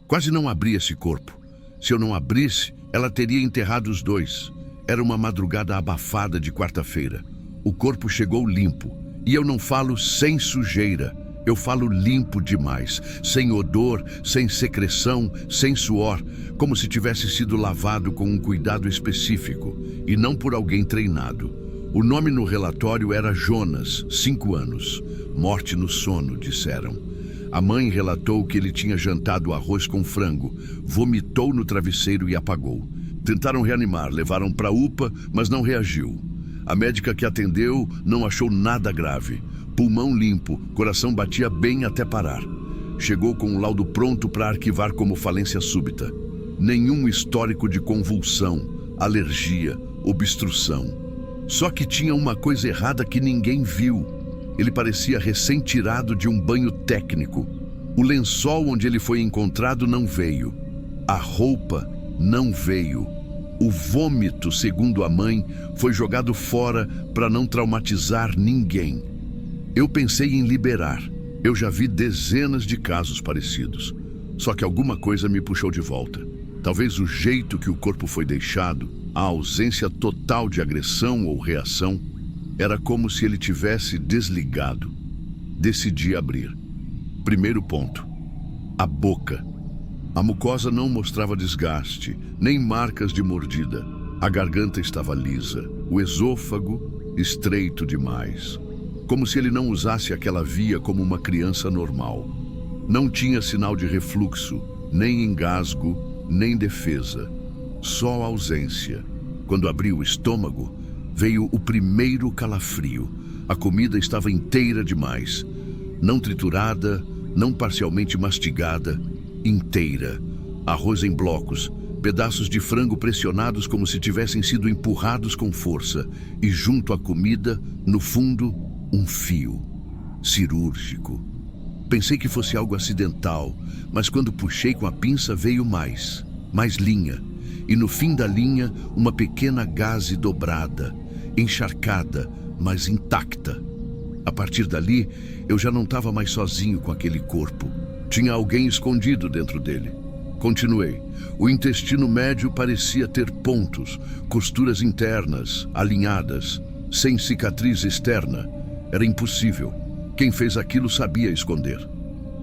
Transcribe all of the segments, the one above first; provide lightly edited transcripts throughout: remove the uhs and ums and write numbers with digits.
Quase não abri esse corpo. Se eu não abrisse, ela teria enterrado os dois. Era uma madrugada abafada de quarta-feira. O corpo chegou limpo. E eu não falo sem sujeira. Eu falo limpo demais. Sem odor, sem secreção, sem suor. Como se tivesse sido lavado com um cuidado específico. E não por alguém treinado. O nome no relatório era Jonas, 5 anos. Morte no sono, disseram. A mãe relatou que ele tinha jantado arroz com frango, vomitou no travesseiro e apagou. Tentaram reanimar, levaram para a UPA, mas não reagiu. A médica que atendeu não achou nada grave. Pulmão limpo, coração batia bem até parar. Chegou com um laudo pronto para arquivar como falência súbita. Nenhum histórico de convulsão, alergia, obstrução. Só que tinha uma coisa errada que ninguém viu. Ele parecia recém-tirado de um banho técnico. O lençol onde ele foi encontrado não veio. A roupa não veio. O vômito, segundo a mãe, foi jogado fora para não traumatizar ninguém. Eu pensei em liberar. Eu já vi dezenas de casos parecidos. Só que alguma coisa me puxou de volta. Talvez o jeito que o corpo foi deixado, a ausência total de agressão ou reação, era como se ele tivesse desligado. Decidi abrir. Primeiro ponto. A boca. A mucosa não mostrava desgaste, nem marcas de mordida. A garganta estava lisa, o esôfago estreito demais. Como se ele não usasse aquela via como uma criança normal. Não tinha sinal de refluxo, nem engasgo, nem defesa. Só ausência. Quando abri o estômago, veio o primeiro calafrio. A comida estava inteira demais. Não triturada, não parcialmente mastigada, inteira. Arroz em blocos, pedaços de frango pressionados como se tivessem sido empurrados com força. E junto à comida, no fundo, um fio. Cirúrgico. Pensei que fosse algo acidental, mas quando puxei com a pinça veio mais linha. E no fim da linha, uma pequena gaze dobrada, encharcada, mas intacta. A partir dali, eu já não estava mais sozinho com aquele corpo. Tinha alguém escondido dentro dele. Continuei. O intestino médio parecia ter pontos, costuras internas, alinhadas, sem cicatriz externa. Era impossível. Quem fez aquilo sabia esconder.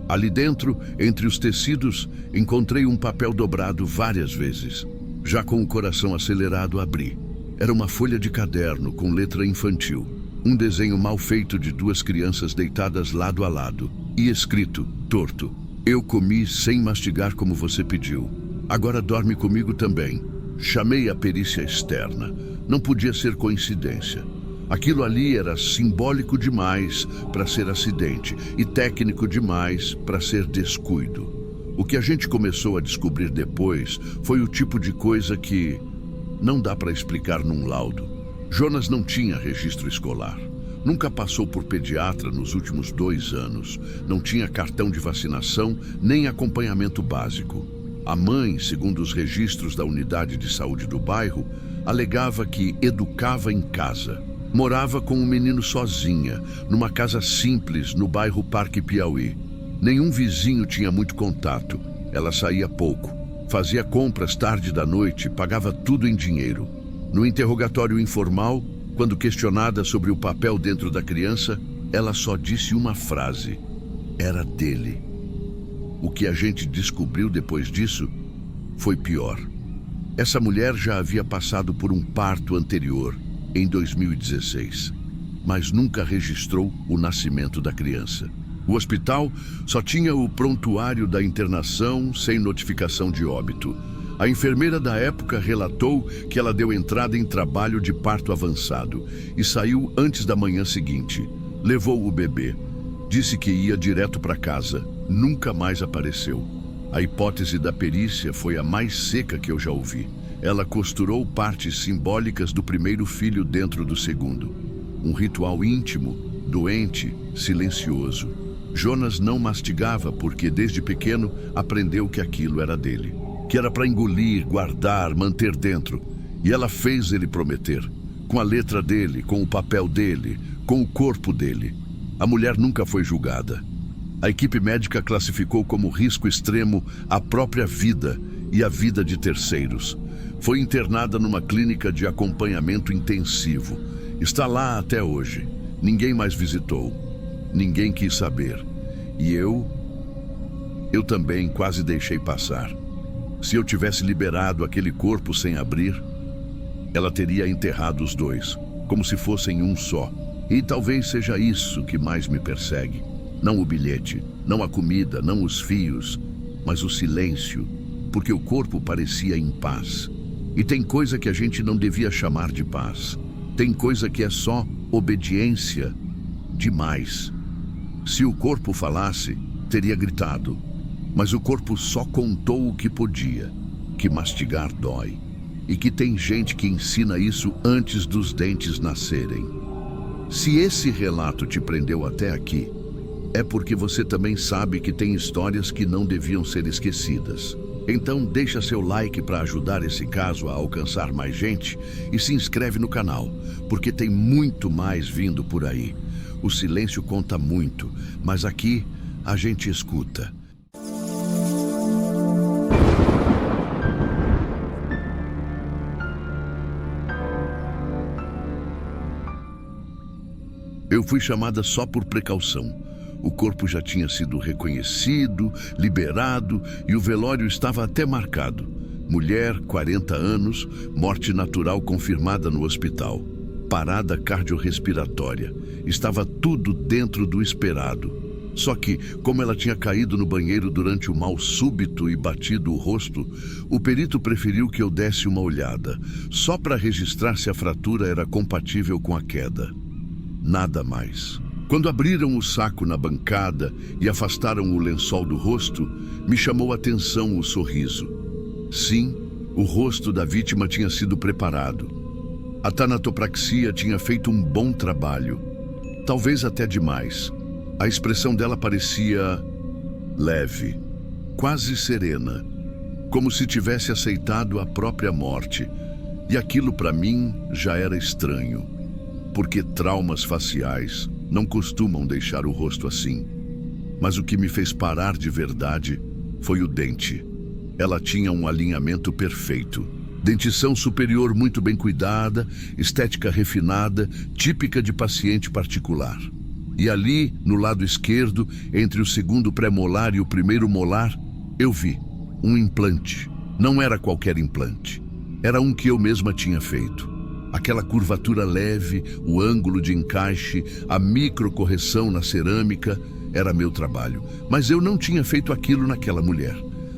Ali dentro, entre os tecidos, encontrei um papel dobrado várias vezes. Já com o coração acelerado, abri. Era uma folha de caderno com letra infantil. Um desenho mal feito de 2 crianças deitadas lado a lado. E escrito, torto: "Eu comi sem mastigar como você pediu. Agora dorme comigo também." Chamei a perícia externa. Não podia ser coincidência. Aquilo ali era simbólico demais para ser acidente e técnico demais para ser descuido. O que a gente começou a descobrir depois foi o tipo de coisa que não dá para explicar num laudo. Jonas não tinha registro escolar. Nunca passou por pediatra nos últimos 2 anos. Não tinha cartão de vacinação nem acompanhamento básico. A mãe, segundo os registros da unidade de saúde do bairro, alegava que educava em casa. Morava com um menino sozinha, numa casa simples no bairro Parque Piauí. Nenhum vizinho tinha muito contato. Ela saía pouco. Fazia compras tarde da noite, pagava tudo em dinheiro. No interrogatório informal, quando questionada sobre o papel dentro da criança, ela só disse uma frase: era dele. O que a gente descobriu depois disso foi pior. Essa mulher já havia passado por um parto anterior, em 2016, mas nunca registrou o nascimento da criança. O hospital só tinha o prontuário da internação sem notificação de óbito. A enfermeira da época relatou que ela deu entrada em trabalho de parto avançado e saiu antes da manhã seguinte. Levou o bebê. Disse que ia direto para casa. Nunca mais apareceu. A hipótese da perícia foi a mais seca que eu já ouvi. Ela costurou partes simbólicas do primeiro filho dentro do segundo. Um ritual íntimo, doente, silencioso. Jonas não mastigava porque, desde pequeno, aprendeu que aquilo era dele. Que era para engolir, guardar, manter dentro. E ela fez ele prometer. Com a letra dele, com o papel dele, com o corpo dele. A mulher nunca foi julgada. A equipe médica classificou como risco extremo a própria vida e a vida de terceiros. Foi internada numa clínica de acompanhamento intensivo. Está lá até hoje. Ninguém mais visitou. Ninguém quis saber. E eu também quase deixei passar. Se eu tivesse liberado aquele corpo sem abrir, ela teria enterrado os dois, como se fossem um só. E talvez seja isso que mais me persegue. Não o bilhete, não a comida, não os fios, mas o silêncio, porque o corpo parecia em paz. E tem coisa que a gente não devia chamar de paz. Tem coisa que é só obediência demais. Se o corpo falasse, teria gritado. Mas o corpo só contou o que podia, que mastigar dói. E que tem gente que ensina isso antes dos dentes nascerem. Se esse relato te prendeu até aqui, é porque você também sabe que tem histórias que não deviam ser esquecidas. Então deixa seu like para ajudar esse caso a alcançar mais gente e se inscreve no canal, porque tem muito mais vindo por aí. O silêncio conta muito, mas aqui a gente escuta. Eu fui chamada só por precaução. O corpo já tinha sido reconhecido, liberado e o velório estava até marcado. Mulher, 40 anos, morte natural confirmada no hospital. Parada cardiorrespiratória. Estava tudo dentro do esperado. Só que, como ela tinha caído no banheiro durante o mal súbito e batido o rosto, o perito preferiu que eu desse uma olhada, só para registrar se a fratura era compatível com a queda. Nada mais. Quando abriram o saco na bancada e afastaram o lençol do rosto, me chamou a atenção o sorriso. Sim, o rosto da vítima tinha sido preparado. A tanatopraxia tinha feito um bom trabalho. Talvez até demais. A expressão dela parecia leve, quase serena, como se tivesse aceitado a própria morte. E aquilo para mim já era estranho, porque traumas faciais não costumam deixar o rosto assim. Mas o que me fez parar de verdade foi o dente. Ela tinha um alinhamento perfeito. Dentição superior muito bem cuidada, estética refinada, típica de paciente particular. E ali, no lado esquerdo, entre o segundo pré-molar e o primeiro molar, eu vi um implante. Não era qualquer implante. Era um que eu mesma tinha feito. Aquela curvatura leve, o ângulo de encaixe, a microcorreção na cerâmica, era meu trabalho. Mas eu não tinha feito aquilo naquela mulher.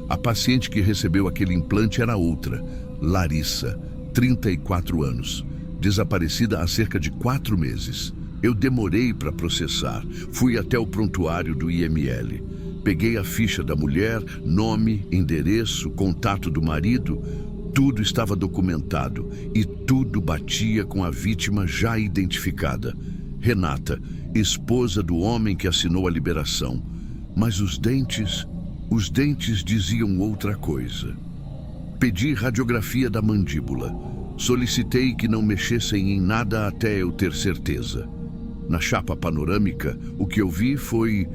A paciente que recebeu aquele implante era outra, Larissa, 34 anos, desaparecida há cerca de 4 meses. Eu demorei para processar, fui até o prontuário do IML. Peguei a ficha da mulher, nome, endereço, contato do marido. Tudo estava documentado e tudo batia com a vítima já identificada. Renata, esposa do homem que assinou a liberação. Mas os dentes diziam outra coisa. Pedi radiografia da mandíbula. Solicitei que não mexessem em nada até eu ter certeza. Na chapa panorâmica, o que eu vi foi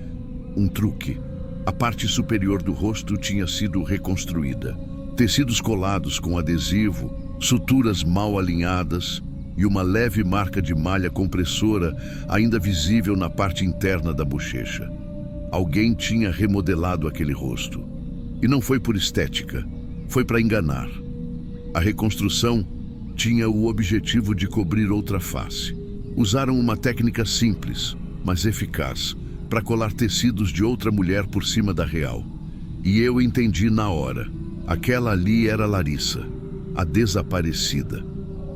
um truque. A parte superior do rosto tinha sido reconstruída. Tecidos colados com adesivo, suturas mal alinhadas e uma leve marca de malha compressora ainda visível na parte interna da bochecha. Alguém tinha remodelado aquele rosto. E não foi por estética, foi para enganar. A reconstrução tinha o objetivo de cobrir outra face. Usaram uma técnica simples, mas eficaz, para colar tecidos de outra mulher por cima da real. E eu entendi na hora. Aquela ali era Larissa, a desaparecida,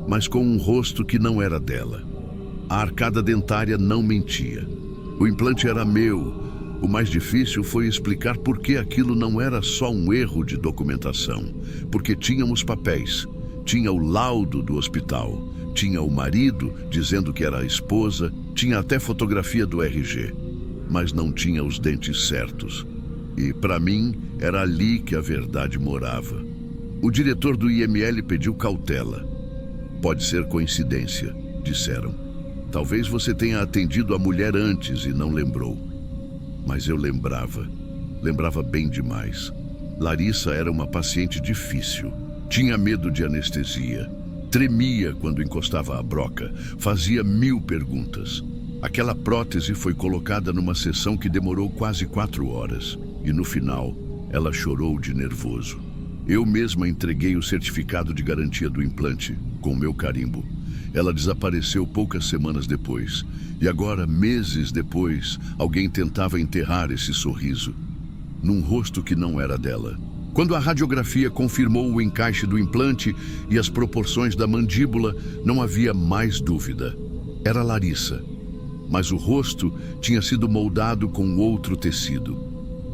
mas com um rosto que não era dela. A arcada dentária não mentia. O implante era meu. O mais difícil foi explicar por que aquilo não era só um erro de documentação. Porque tínhamos papéis, tinha o laudo do hospital, tinha o marido dizendo que era a esposa, tinha até fotografia do RG, mas não tinha os dentes certos. E, para mim, era ali que a verdade morava. O diretor do IML pediu cautela. Pode ser coincidência, disseram. Talvez você tenha atendido a mulher antes e não lembrou. Mas eu lembrava bem demais. Larissa era uma paciente difícil. Tinha medo de anestesia. Tremia quando encostava a broca. Fazia 1000 perguntas. Aquela prótese foi colocada numa sessão que demorou quase 4 horas. E no final, ela chorou de nervoso. Eu mesma entreguei o certificado de garantia do implante, com o meu carimbo. Ela desapareceu poucas semanas depois. E agora, meses depois, alguém tentava enterrar esse sorriso num rosto que não era dela. Quando a radiografia confirmou o encaixe do implante e as proporções da mandíbula, não havia mais dúvida. Era Larissa. Mas o rosto tinha sido moldado com outro tecido.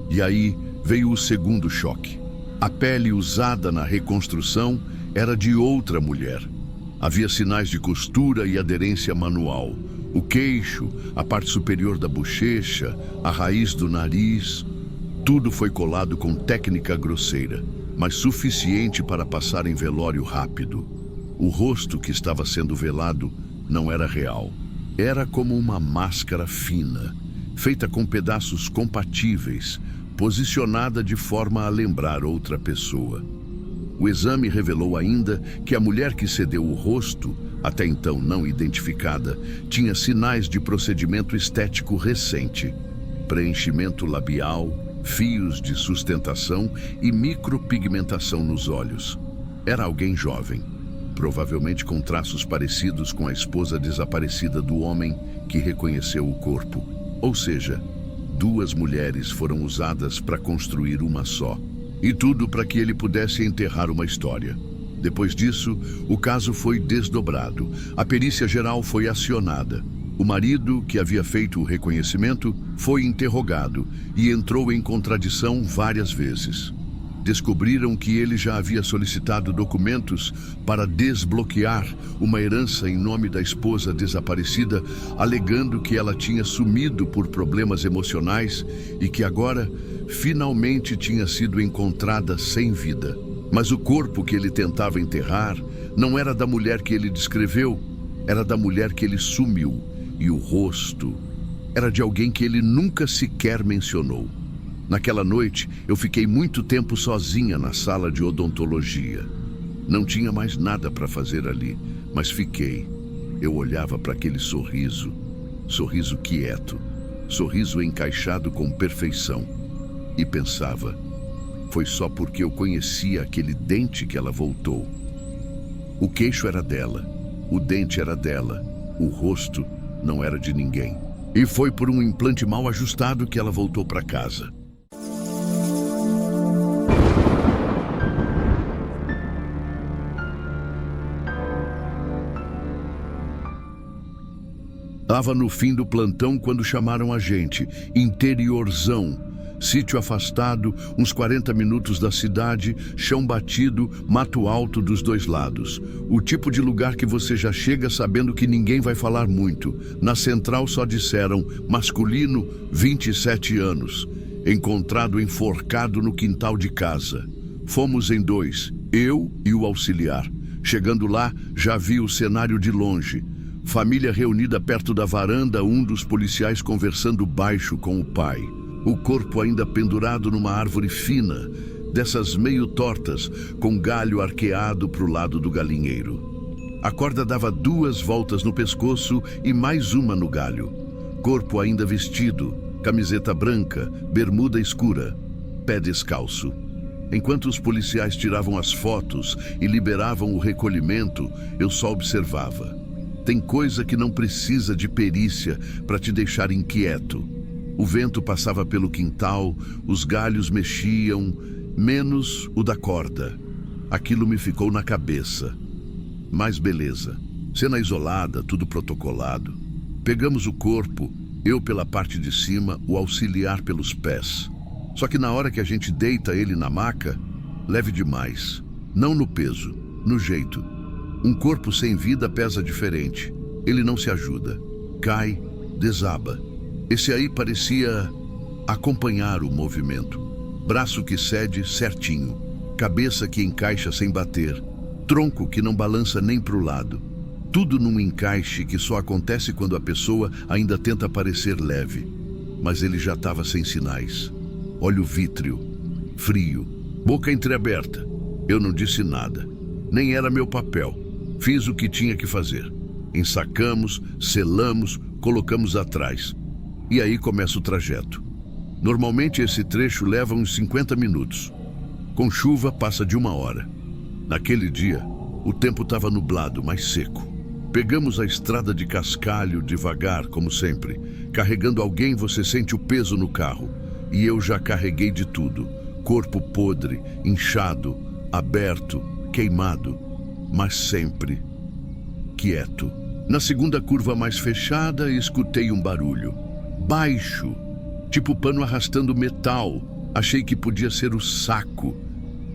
E aí veio o segundo choque. A pele usada na reconstrução era de outra mulher. Havia sinais de costura e aderência manual. O queixo, a parte superior da bochecha, a raiz do nariz, tudo foi colado com técnica grosseira, mas suficiente para passar em velório rápido. O rosto que estava sendo velado não era real. Era como uma máscara fina, feita com pedaços compatíveis, posicionada de forma a lembrar outra pessoa. O exame revelou ainda que a mulher que cedeu o rosto, até então não identificada, tinha sinais de procedimento estético recente: preenchimento labial, fios de sustentação e micropigmentação nos olhos. Era alguém jovem, provavelmente com traços parecidos com a esposa desaparecida do homem que reconheceu o corpo. Ou seja, 2 mulheres foram usadas para construir uma só. E tudo para que ele pudesse enterrar uma história. Depois disso, o caso foi desdobrado. A perícia geral foi acionada. O marido, que havia feito o reconhecimento, foi interrogado e entrou em contradição várias vezes. Descobriram que ele já havia solicitado documentos para desbloquear uma herança em nome da esposa desaparecida, alegando que ela tinha sumido por problemas emocionais e que agora finalmente tinha sido encontrada sem vida. Mas o corpo que ele tentava enterrar não era da mulher que ele descreveu, era da mulher que ele sumiu. E o rosto era de alguém que ele nunca sequer mencionou. Naquela noite, eu fiquei muito tempo sozinha na sala de odontologia. Não tinha mais nada para fazer ali, mas fiquei. Eu olhava para aquele sorriso quieto, sorriso encaixado com perfeição, e pensava, foi só porque eu conhecia aquele dente que ela voltou. O queixo era dela, o dente era dela, o rosto não era de ninguém. E foi por um implante mal ajustado que ela voltou para casa. Estava no fim do plantão quando chamaram a gente. Interiorzão, sítio afastado, uns 40 minutos da cidade, chão batido, mato alto dos 2 lados. O tipo de lugar que você já chega sabendo que ninguém vai falar muito. Na central só disseram, masculino, 27 anos. Encontrado enforcado no quintal de casa. Fomos em 2, eu e o auxiliar. Chegando lá, já vi o cenário de longe. Família reunida perto da varanda, um dos policiais conversando baixo com o pai. O corpo ainda pendurado numa árvore fina, dessas meio tortas, com galho arqueado para o lado do galinheiro. A corda dava 2 voltas no pescoço e mais uma no galho. Corpo ainda vestido, camiseta branca, bermuda escura, pé descalço. Enquanto os policiais tiravam as fotos e liberavam o recolhimento, eu só observava. Tem coisa que não precisa de perícia para te deixar inquieto. O vento passava pelo quintal, os galhos mexiam, menos o da corda. Aquilo me ficou na cabeça. Mas beleza. Cena isolada, tudo protocolado. Pegamos o corpo, eu pela parte de cima, o auxiliar pelos pés. Só que na hora que a gente deita ele na maca, leve demais. Não no peso, no jeito. Um corpo sem vida pesa diferente. Ele não se ajuda. Cai, desaba. Esse aí parecia acompanhar o movimento. Braço que cede certinho. Cabeça que encaixa sem bater. Tronco que não balança nem para o lado. Tudo num encaixe que só acontece quando a pessoa ainda tenta parecer leve. mas ele já estava sem sinais. Olho vítreo, frio, boca entreaberta. Eu não disse nada. Nem era meu papel. Fiz o que tinha que fazer. Ensacamos, selamos, colocamos atrás. E aí começa o trajeto. Normalmente esse trecho leva uns 50 minutos. Com chuva passa de 1 hora. Naquele dia, o tempo estava nublado, mas seco. Pegamos a estrada de cascalho devagar, como sempre. Carregando alguém, você sente o peso no carro. E eu já carreguei de tudo. Corpo podre, inchado, aberto, queimado. Mas sempre quieto. Na segunda curva mais fechada, escutei um barulho. Baixo, tipo pano arrastando metal. Achei que podia ser o saco.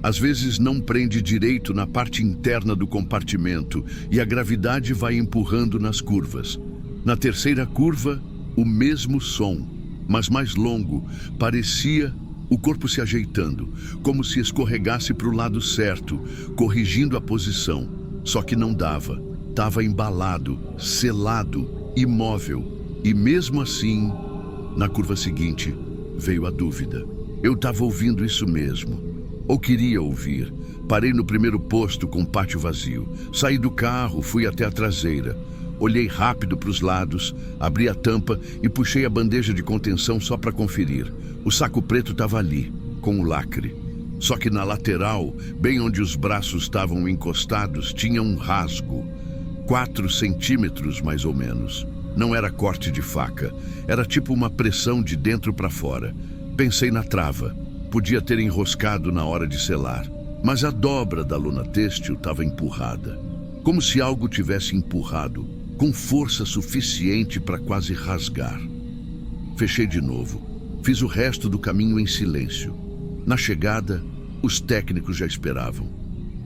Às vezes não prende direito na parte interna do compartimento e a gravidade vai empurrando nas curvas. Na terceira curva, o mesmo som, mas mais longo. Parecia o corpo se ajeitando, como se escorregasse para o lado certo, corrigindo a posição. Só que não dava. Estava embalado, selado, imóvel. E mesmo assim, na curva seguinte, veio a dúvida. Eu estava ouvindo isso mesmo. Ou queria ouvir. Parei no primeiro posto com o pátio vazio. Saí do carro, fui até a traseira. Olhei rápido para os lados, abri a tampa e puxei a bandeja de contenção só para conferir. O saco preto estava ali, com o lacre. Só que na lateral, bem onde os braços estavam encostados, tinha um rasgo. 4 centímetros, mais ou menos. Não era corte de faca. Era tipo uma pressão de dentro para fora. Pensei na trava. Podia ter enroscado na hora de selar, mas a dobra da lona têxtil estava empurrada. Como se algo tivesse empurrado, com força suficiente para quase rasgar. Fechei de novo. Fiz o resto do caminho em silêncio. Na chegada, os técnicos já esperavam.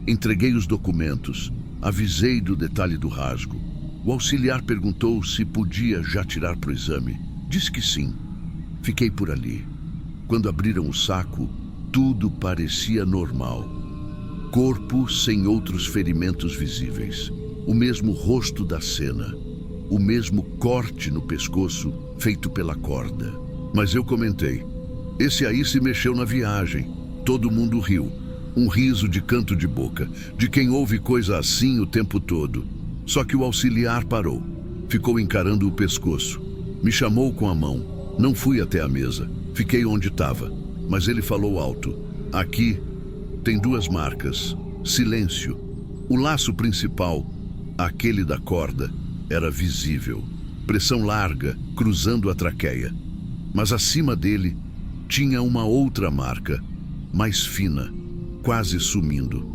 Entreguei os documentos, avisei do detalhe do rasgo. O auxiliar perguntou se podia já tirar para o exame. Disse que sim. Fiquei por ali. Quando abriram o saco, tudo parecia normal. Corpo sem outros ferimentos visíveis. O mesmo rosto da cena. O mesmo corte no pescoço feito pela corda. Mas eu comentei. Esse aí se mexeu na viagem. Todo mundo riu. Um riso de canto de boca, de quem ouve coisa assim o tempo todo. Só que o auxiliar parou. Ficou encarando o pescoço. Me chamou com a mão. Não fui até a mesa. Fiquei onde estava, mas ele falou alto. Aqui tem 2 marcas. Silêncio. O laço principal, aquele da corda, era visível. Pressão larga, cruzando a traqueia. Mas acima dele, tinha uma outra marca, mais fina, quase sumindo.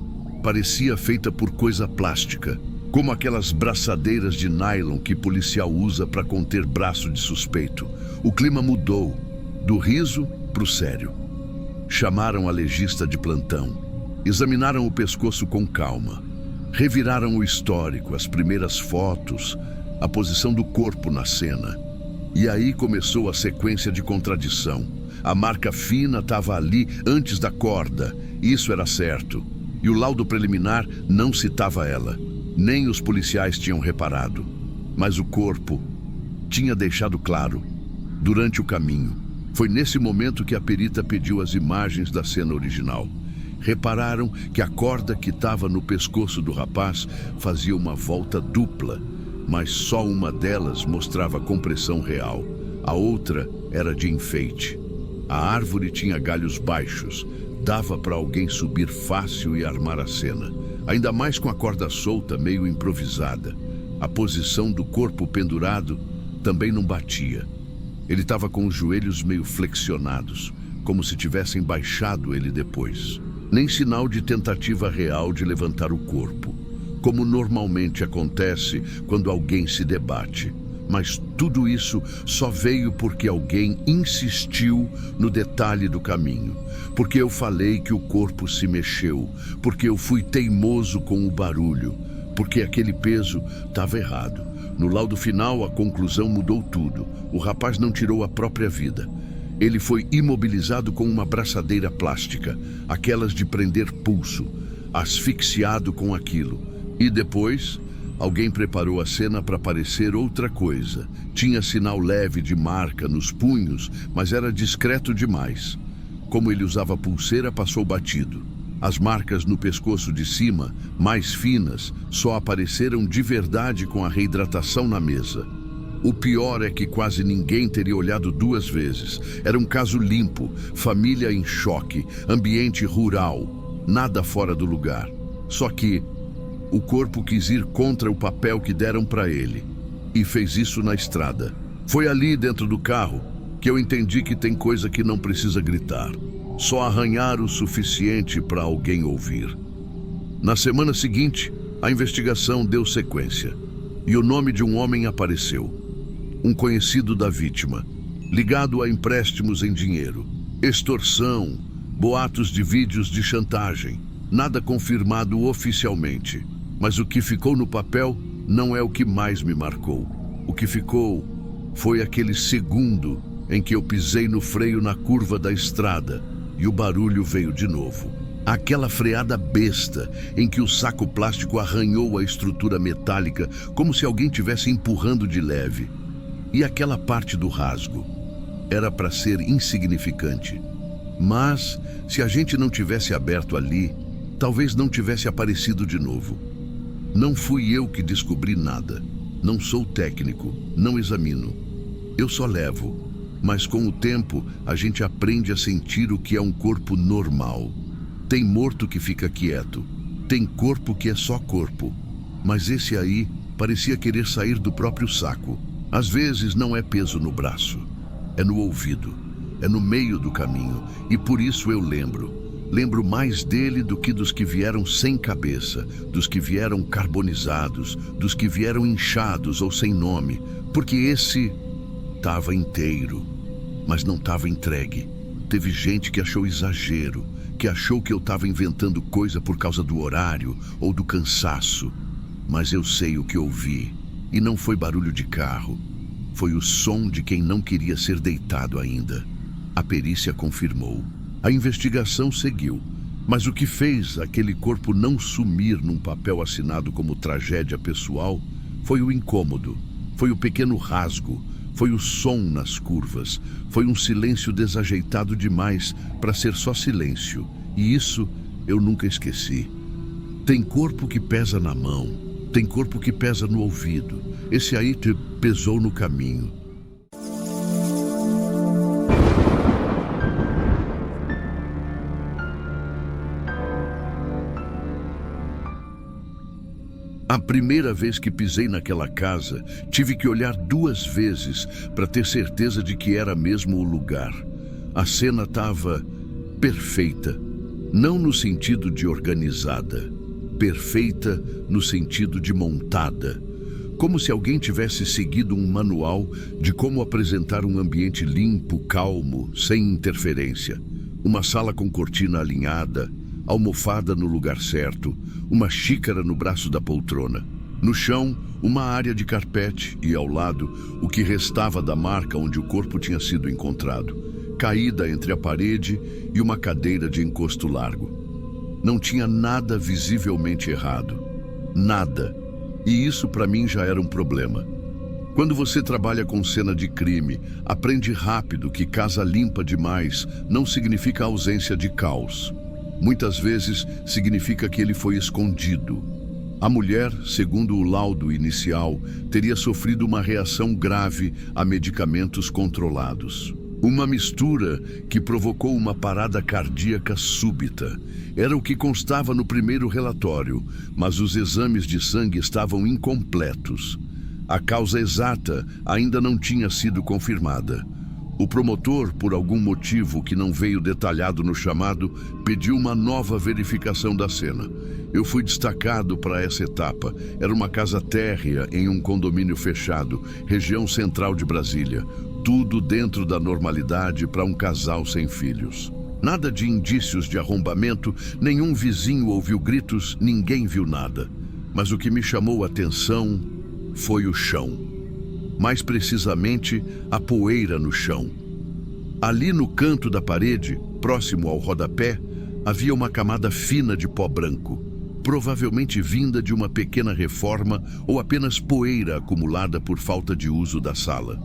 Parecia feita por coisa plástica, como aquelas braçadeiras de nylon que policial usa para conter braço de suspeito. O clima mudou. Do riso para o sério. Chamaram a legista de plantão. Examinaram o pescoço com calma. Reviraram o histórico, as primeiras fotos, a posição do corpo na cena. E aí começou a sequência de contradição. A marca fina estava ali antes da corda. Isso era certo. E o laudo preliminar não citava ela. Nem os policiais tinham reparado. Mas o corpo tinha deixado claro, durante o caminho. Foi nesse momento que a perita pediu as imagens da cena original. Repararam que a corda que estava no pescoço do rapaz fazia uma volta dupla, mas só uma delas mostrava compressão real. A outra era de enfeite. A árvore tinha galhos baixos, dava para alguém subir fácil e armar a cena. Ainda mais com a corda solta, meio improvisada. A posição do corpo pendurado também não batia. Ele estava com os joelhos meio flexionados, como se tivessem baixado ele depois. Nem sinal de tentativa real de levantar o corpo, como normalmente acontece quando alguém se debate. Mas tudo isso só veio porque alguém insistiu no detalhe do caminho. Porque eu falei que o corpo se mexeu. Porque eu fui teimoso com o barulho. Porque aquele peso estava errado. No laudo final, a conclusão mudou tudo. O rapaz não tirou a própria vida. Ele foi imobilizado com uma braçadeira plástica, aquelas de prender pulso, asfixiado com aquilo. E depois, Alguém preparou a cena para parecer outra coisa. Tinha sinal leve de marca nos punhos, mas era discreto demais. Como ele usava pulseira, passou batido. As marcas no pescoço de cima, mais finas, só apareceram de verdade com a reidratação na mesa. O pior é que quase ninguém teria olhado duas vezes. Era um caso limpo, família em choque, ambiente rural, nada fora do lugar. Só que o corpo quis ir contra o papel que deram para ele e fez isso na estrada. Foi ali dentro do carro que eu entendi que tem coisa que não precisa gritar, só arranhar o suficiente para alguém ouvir. Na semana seguinte, a investigação deu sequência e o nome de um homem apareceu. Um conhecido da vítima, ligado a empréstimos em dinheiro, extorsão, boatos de vídeos de chantagem. Nada confirmado oficialmente, mas o que ficou no papel não é o que mais me marcou. O que ficou foi aquele segundo em que eu pisei no freio na curva da estrada e o barulho veio de novo. Aquela freada besta em que o saco plástico arranhou a estrutura metálica como se alguém tivesse empurrando de leve. E aquela parte do rasgo era para ser insignificante. Mas, se a gente não tivesse aberto ali, talvez não tivesse aparecido de novo. Não fui eu que descobri nada. Não sou técnico, não examino. Eu só levo. Mas com o tempo, a gente aprende a sentir o que é um corpo normal. Tem morto que fica quieto. Tem corpo que é só corpo. Mas esse aí parecia querer sair do próprio saco. Às vezes não é peso no braço, é no ouvido, é no meio do caminho. E por isso eu lembro mais dele do que dos que vieram sem cabeça, dos que vieram carbonizados, dos que vieram inchados ou sem nome, porque esse estava inteiro, mas não estava entregue. Teve gente que achou exagero, que achou que eu estava inventando coisa por causa do horário ou do cansaço. Mas eu sei o que ouvi. E não foi barulho de carro, foi o som de quem não queria ser deitado ainda. A perícia confirmou. A investigação seguiu, mas o que fez aquele corpo não sumir num papel assinado como tragédia pessoal foi o incômodo, foi o pequeno rasgo, foi o som nas curvas, foi um silêncio desajeitado demais para ser só silêncio. E isso eu nunca esqueci. Tem corpo que pesa na mão. Tem corpo que pesa no ouvido. Esse aí te pesou no caminho. A primeira vez que pisei naquela casa, tive que olhar duas vezes para ter certeza de que era mesmo o lugar. A cena estava perfeita, não no sentido de organizada. Perfeita no sentido de montada, como se alguém tivesse seguido um manual de como apresentar um ambiente limpo, calmo, sem interferência. Uma sala com cortina alinhada, almofada no lugar certo, uma xícara no braço da poltrona. No chão, uma área de carpete e, ao lado, o que restava da marca onde o corpo tinha sido encontrado, caída entre a parede e uma cadeira de encosto largo. Não tinha nada visivelmente errado. Nada. E isso para mim já era um problema. Quando você trabalha com cena de crime, aprende rápido que casa limpa demais não significa ausência de caos. Muitas vezes significa que ele foi escondido. A mulher, segundo o laudo inicial, teria sofrido uma reação grave a medicamentos controlados. Uma mistura que provocou uma parada cardíaca súbita. Era o que constava no primeiro relatório, mas os exames de sangue estavam incompletos. A causa exata ainda não tinha sido confirmada. O promotor, por algum motivo que não veio detalhado no chamado, pediu uma nova verificação da cena. Eu fui destacado para essa etapa. Era uma casa térrea em um condomínio fechado, região central de Brasília. Tudo dentro da normalidade para um casal sem filhos. Nada de indícios de arrombamento, nenhum vizinho ouviu gritos, ninguém viu nada. Mas o que me chamou a atenção foi o chão. Mais precisamente, a poeira no chão. Ali no canto da parede, próximo ao rodapé, havia uma camada fina de pó branco. provavelmente vinda de uma pequena reforma ou apenas poeira acumulada por falta de uso da sala.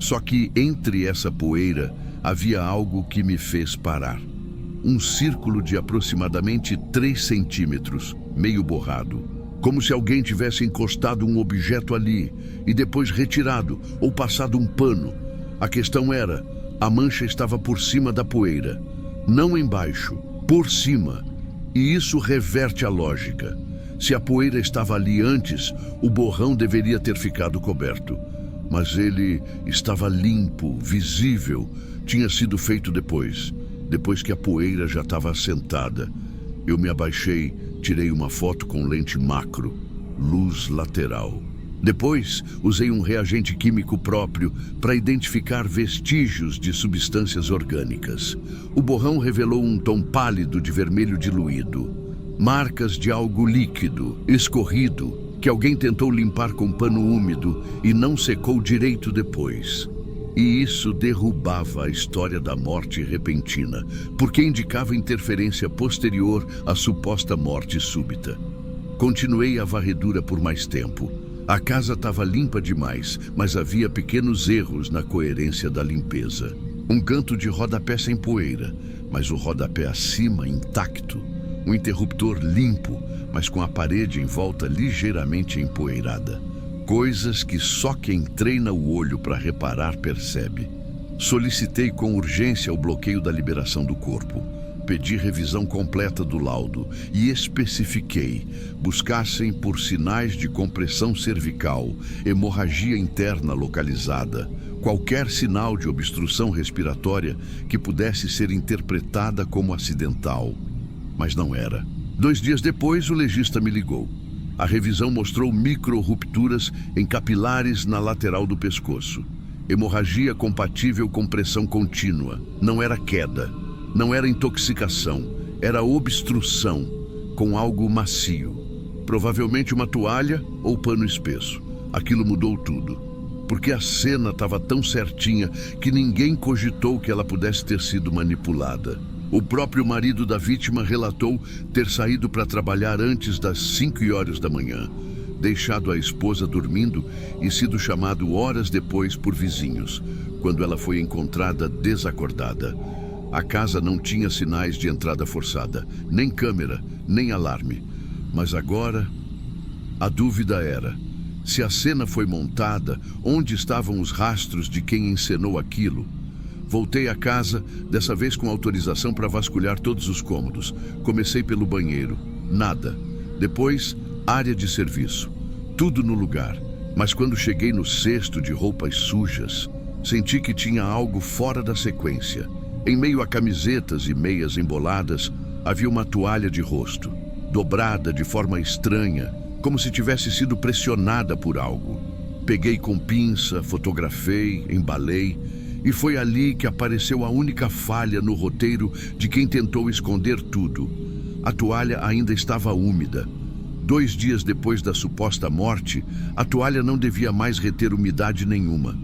Só que entre essa poeira havia algo que me fez parar. Um círculo de aproximadamente 3 centímetros, meio borrado, como se alguém tivesse encostado um objeto ali e depois retirado ou passado um pano. A questão era, a mancha estava por cima da poeira, não embaixo, por cima. E isso reverte a lógica. Se a poeira estava ali antes, o borrão deveria ter ficado coberto. Mas ele estava limpo, visível, tinha sido feito depois que a poeira já estava assentada. Eu me abaixei, tirei uma foto com lente macro, luz lateral. Depois, usei um reagente químico próprio para identificar vestígios de substâncias orgânicas. O borrão revelou um tom pálido de vermelho diluído. Marcas de algo líquido, escorrido, que alguém tentou limpar com pano úmido e não secou direito depois. E isso derrubava a história da morte repentina, porque indicava interferência posterior à suposta morte súbita. Continuei a varredura por mais tempo. A casa estava limpa demais, mas havia pequenos erros na coerência da limpeza. Um canto de rodapé sem poeira, mas o rodapé acima intacto. Um interruptor limpo, mas com a parede em volta ligeiramente empoeirada. Coisas que só quem treina o olho para reparar percebe. Solicitei com urgência o bloqueio da liberação do corpo. Pedi revisão completa do laudo e especifiquei: buscassem por sinais de compressão cervical, hemorragia interna localizada, qualquer sinal de obstrução respiratória que pudesse ser interpretada como acidental. Mas não era. 2 dias depois, o legista me ligou. A revisão mostrou micro-rupturas em capilares na lateral do pescoço. Hemorragia compatível com pressão contínua. Não era queda. Não era intoxicação, era obstrução, com algo macio. Provavelmente uma toalha ou pano espesso. Aquilo mudou tudo, porque a cena estava tão certinha que ninguém cogitou que ela pudesse ter sido manipulada. O próprio marido da vítima relatou ter saído para trabalhar antes das 5 da manhã, deixado a esposa dormindo e sido chamado horas depois por vizinhos, quando ela foi encontrada desacordada. A casa não tinha sinais de entrada forçada, nem câmera, nem alarme. Mas agora, a dúvida era: se a cena foi montada, onde estavam os rastros de quem encenou aquilo? Voltei à casa, dessa vez com autorização para vasculhar todos os cômodos. Comecei pelo banheiro. Nada. Depois, área de serviço. Tudo no lugar. Mas quando cheguei no cesto de roupas sujas, senti que tinha algo fora da sequência. Em meio a camisetas e meias emboladas, havia uma toalha de rosto, dobrada de forma estranha, como se tivesse sido pressionada por algo. Peguei com pinça, fotografei, embalei, e foi ali que apareceu a única falha no roteiro de quem tentou esconder tudo. A toalha ainda estava úmida. 2 dias depois da suposta morte, a toalha não devia mais reter umidade nenhuma.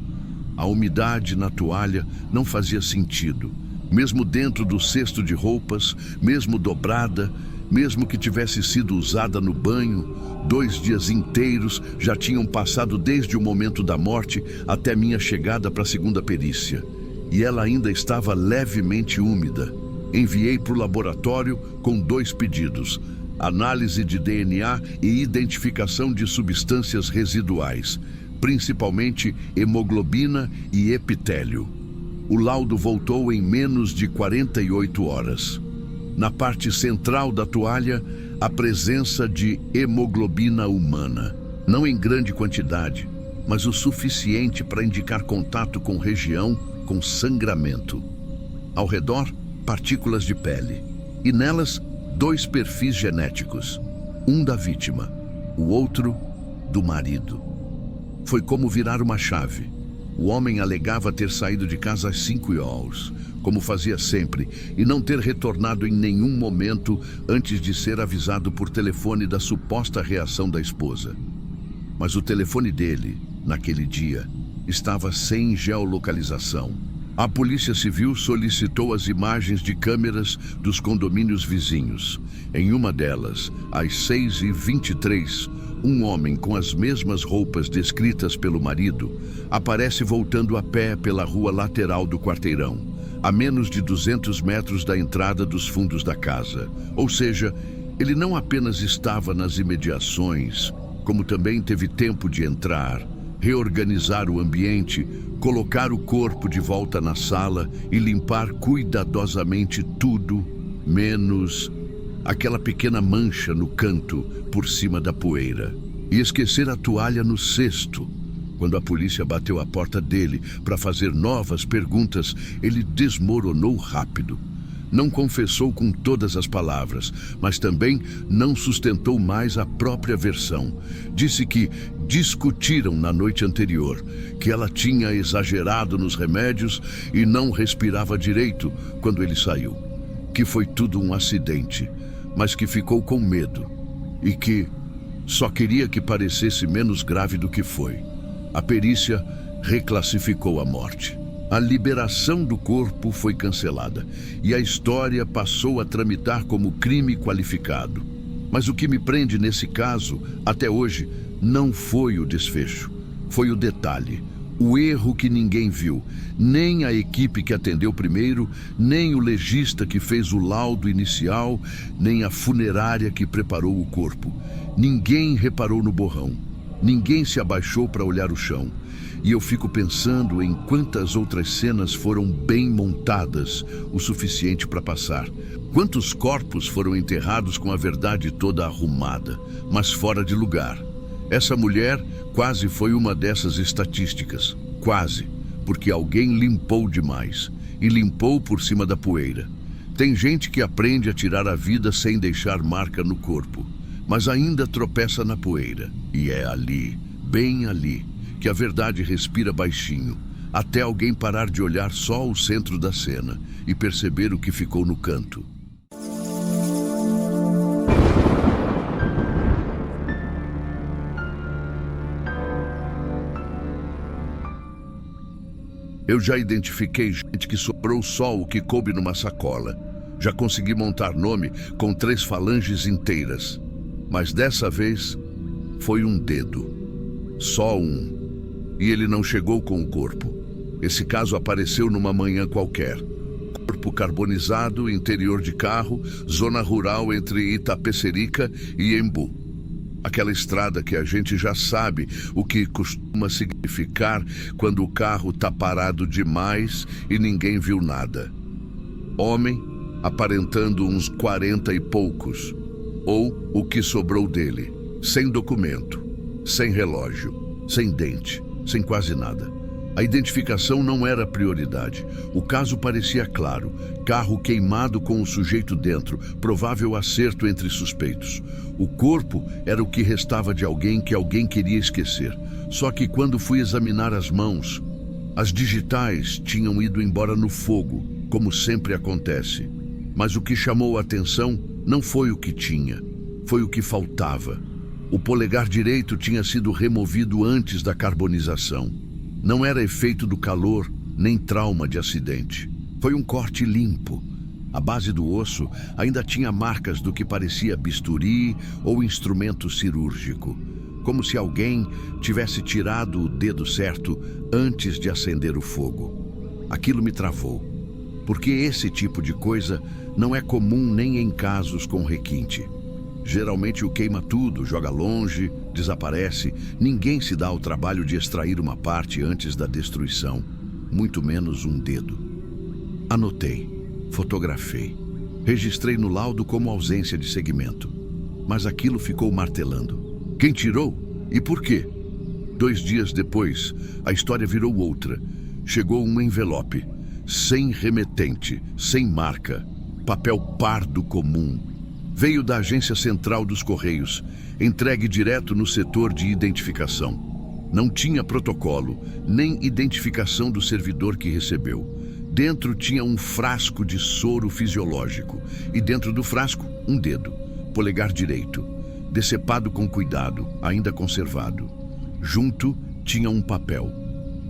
A umidade na toalha não fazia sentido. Mesmo dentro do cesto de roupas, mesmo dobrada, mesmo que tivesse sido usada no banho, 2 dias inteiros já tinham passado desde o momento da morte até minha chegada para a segunda perícia. E ela ainda estava levemente úmida. Enviei para o laboratório com 2 pedidos: análise de DNA e identificação de substâncias residuais, principalmente hemoglobina e epitélio. O laudo voltou em menos de 48 horas. Na parte central da toalha, a presença de hemoglobina humana. Não em grande quantidade, mas o suficiente para indicar contato com região com sangramento. Ao redor, partículas de pele. E nelas, 2 perfis genéticos. Um da vítima, o outro do marido. Foi como virar uma chave. O homem alegava ter saído de casa às 5 como fazia sempre, e não ter retornado em nenhum momento antes de ser avisado por telefone da suposta reação da esposa. Mas o telefone dele, naquele dia, estava sem geolocalização. A Polícia Civil solicitou as imagens de câmeras dos condomínios vizinhos. Em uma delas, às 6h23, um homem com as mesmas roupas descritas pelo marido aparece voltando a pé pela rua lateral do quarteirão, a menos de 200 metros da entrada dos fundos da casa. Ou seja, ele não apenas estava nas imediações, como também teve tempo de entrar, reorganizar o ambiente, colocar o corpo de volta na sala e limpar cuidadosamente tudo, menos aquela pequena mancha no canto por cima da poeira. E esquecer a toalha no cesto. Quando a polícia bateu a porta dele para fazer novas perguntas, ele desmoronou rápido. Não confessou com todas as palavras, mas também não sustentou mais a própria versão. Disse que discutiram na noite anterior, que ela tinha exagerado nos remédios e não respirava direito quando ele saiu. Que foi tudo um acidente, mas que ficou com medo e que só queria que parecesse menos grave do que foi. A perícia reclassificou a morte. A liberação do corpo foi cancelada e a história passou a tramitar como crime qualificado. Mas o que me prende nesse caso, até hoje, não foi o desfecho. Foi o detalhe, o erro que ninguém viu. Nem a equipe que atendeu primeiro, nem o legista que fez o laudo inicial, nem a funerária que preparou o corpo. Ninguém reparou no borrão. Ninguém se abaixou para olhar o chão. E eu fico pensando em quantas outras cenas foram bem montadas o suficiente para passar. Quantos corpos foram enterrados com a verdade toda arrumada, mas fora de lugar. Essa mulher quase foi uma dessas estatísticas. Quase, porque alguém limpou demais. E limpou por cima da poeira. Tem gente que aprende a tirar a vida sem deixar marca no corpo, mas ainda tropeça na poeira. E é ali, bem ali, que a verdade respira baixinho, até alguém parar de olhar só o centro da cena e perceber o que ficou no canto. Eu já identifiquei gente que sobrou só o que coube numa sacola. Já consegui montar nome com 3 falanges inteiras. Mas dessa vez foi um dedo. Só um. E ele não chegou com o corpo. Esse caso apareceu numa manhã qualquer. Corpo carbonizado, interior de carro, zona rural entre Itapecerica e Embu. Aquela estrada que a gente já sabe o que costuma significar quando o carro tá parado demais e ninguém viu nada. Homem, aparentando uns 40 e poucos. Ou o que sobrou dele. Sem documento, sem relógio, sem dente, sem quase nada. A identificação não era prioridade. O caso parecia claro. Carro queimado com o sujeito dentro, provável acerto entre suspeitos. O corpo era o que restava de alguém que alguém queria esquecer. Só que quando fui examinar as mãos, as digitais tinham ido embora no fogo, como sempre acontece. Mas o que chamou a atenção não foi o que tinha, foi o que faltava. O polegar direito tinha sido removido antes da carbonização. Não era efeito do calor, nem trauma de acidente. Foi um corte limpo. A base do osso ainda tinha marcas do que parecia bisturi ou instrumento cirúrgico, como se alguém tivesse tirado o dedo certo antes de acender o fogo. Aquilo me travou, porque esse tipo de coisa não é comum nem em casos com requinte. Geralmente o queima tudo, joga longe, desaparece. Ninguém se dá ao trabalho de extrair uma parte antes da destruição, muito menos um dedo. Anotei, fotografei, registrei no laudo como ausência de segmento. Mas aquilo ficou martelando. Quem tirou? E por quê? 2 dias depois, a história virou outra. Chegou um envelope, sem remetente, sem marca, papel pardo comum. Veio da Agência Central dos Correios, entregue direto no setor de identificação. Não tinha protocolo, nem identificação do servidor que recebeu. Dentro tinha um frasco de soro fisiológico e dentro do frasco um dedo, polegar direito, decepado com cuidado, ainda conservado. Junto tinha um papel.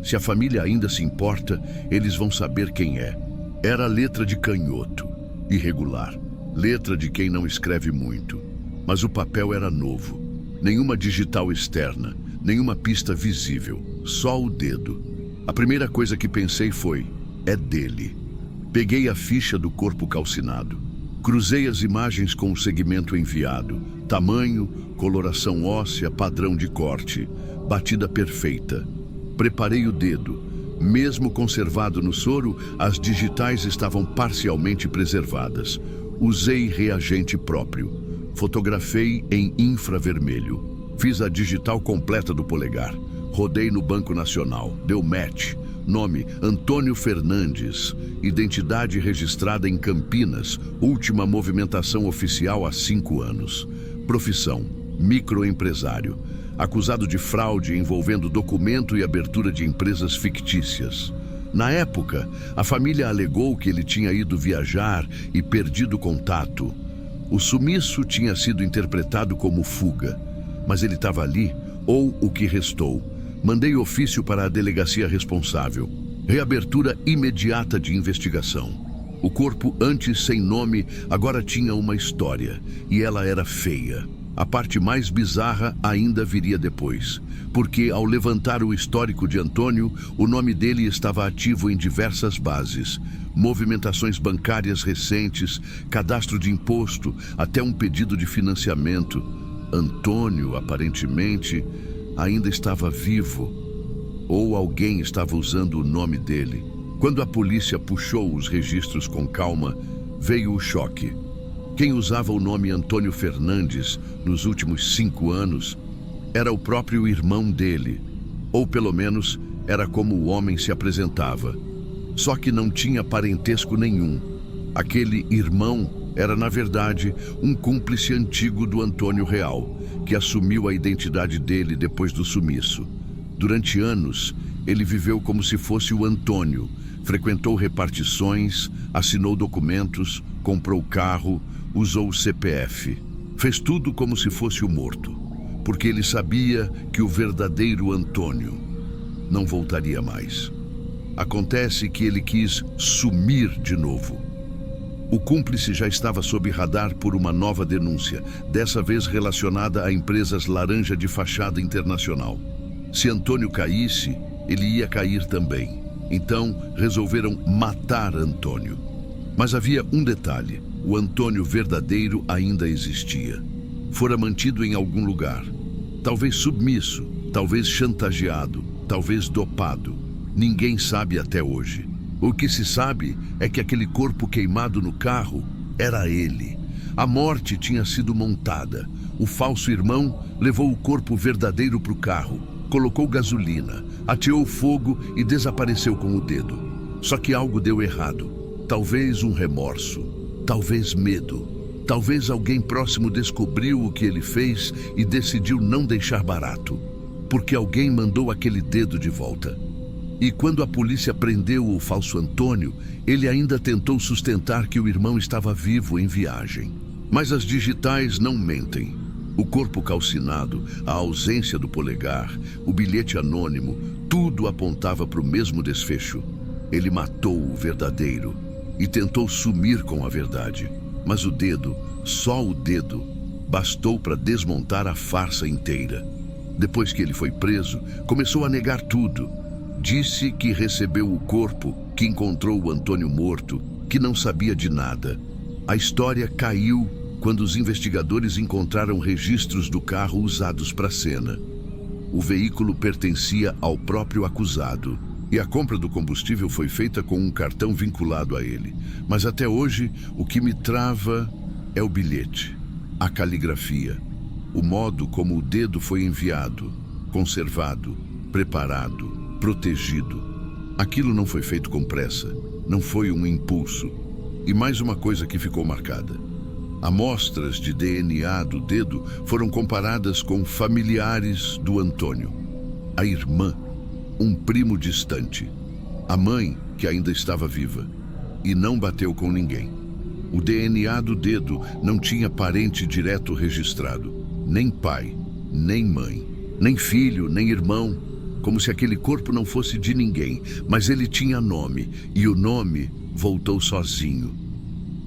Se a família ainda se importa, eles vão saber quem é. Era a letra de canhoto, irregular, letra de quem não escreve muito. Mas o papel era novo. Nenhuma digital externa, nenhuma pista visível, só o dedo. A primeira coisa que pensei foi: é dele. Peguei a ficha do corpo calcinado. Cruzei as imagens com o segmento enviado. Tamanho, coloração óssea, padrão de corte, batida perfeita. Preparei o dedo. Mesmo conservado no soro, as digitais estavam parcialmente preservadas. Usei reagente próprio. Fotografei em infravermelho. Fiz a digital completa do polegar. Rodei no Banco Nacional. Deu match. Nome: Antônio Fernandes. Identidade registrada em Campinas. Última movimentação oficial há 5 anos. Profissão: microempresário. Acusado de fraude envolvendo documento e abertura de empresas fictícias. Na época, a família alegou que ele tinha ido viajar e perdido contato. O sumiço tinha sido interpretado como fuga, mas ele estava ali, ou o que restou. Mandei ofício para a delegacia responsável. Reabertura imediata de investigação. O corpo, antes sem nome, agora tinha uma história, e ela era feia. A parte mais bizarra ainda viria depois, porque ao levantar o histórico de Antônio, o nome dele estava ativo em diversas bases. Movimentações bancárias recentes, cadastro de imposto, até um pedido de financiamento. Antônio, aparentemente, ainda estava vivo, ou alguém estava usando o nome dele. Quando a polícia puxou os registros com calma, veio o choque. Quem usava o nome Antônio Fernandes nos últimos 5 anos era o próprio irmão dele, ou pelo menos era como o homem se apresentava. Só que não tinha parentesco nenhum. Aquele irmão era, na verdade, um cúmplice antigo do Antônio Real, que assumiu a identidade dele depois do sumiço. Durante anos, ele viveu como se fosse o Antônio, frequentou repartições, assinou documentos, comprou carro, usou o CPF. Fez tudo como se fosse o morto, porque ele sabia que o verdadeiro Antônio não voltaria mais. Acontece que ele quis sumir de novo. O cúmplice já estava sob radar por uma nova denúncia, dessa vez relacionada a empresas laranja de fachada internacional. Se Antônio caísse, ele ia cair também. Então, resolveram matar Antônio. Mas havia um detalhe: o Antônio verdadeiro ainda existia. Fora mantido em algum lugar. Talvez submisso, talvez chantageado, talvez dopado. Ninguém sabe até hoje. O que se sabe é que aquele corpo queimado no carro era ele. A morte tinha sido montada. O falso irmão levou o corpo verdadeiro para o carro, colocou gasolina, ateou fogo e desapareceu com o dedo. Só que algo deu errado. Talvez um remorso, talvez medo. Talvez alguém próximo descobriu o que ele fez e decidiu não deixar barato, porque alguém mandou aquele dedo de volta. E quando a polícia prendeu o falso Antônio, ele ainda tentou sustentar que o irmão estava vivo em viagem. Mas as digitais não mentem. O corpo calcinado, a ausência do polegar, o bilhete anônimo, tudo apontava para o mesmo desfecho. Ele matou o verdadeiro e tentou sumir com a verdade. Mas o dedo, só o dedo, bastou para desmontar a farsa inteira. Depois que ele foi preso, começou a negar tudo. Disse que recebeu o corpo, que encontrou o Antônio morto, que não sabia de nada. A história caiu quando os investigadores encontraram registros do carro usados para a cena. O veículo pertencia ao próprio acusado e a compra do combustível foi feita com um cartão vinculado a ele. Mas até hoje, o que me trava é o bilhete, a caligrafia, o modo como o dedo foi enviado, conservado, preparado, protegido. Aquilo não foi feito com pressa, não foi um impulso. E mais uma coisa que ficou marcada. Amostras de DNA do dedo foram comparadas com familiares do Antônio. A irmã, um primo distante. A mãe, que ainda estava viva. E não bateu com ninguém. O DNA do dedo não tinha parente direto registrado. Nem pai, nem mãe, nem filho, nem irmão. como se aquele corpo não fosse de ninguém, mas ele tinha nome, e o nome voltou sozinho.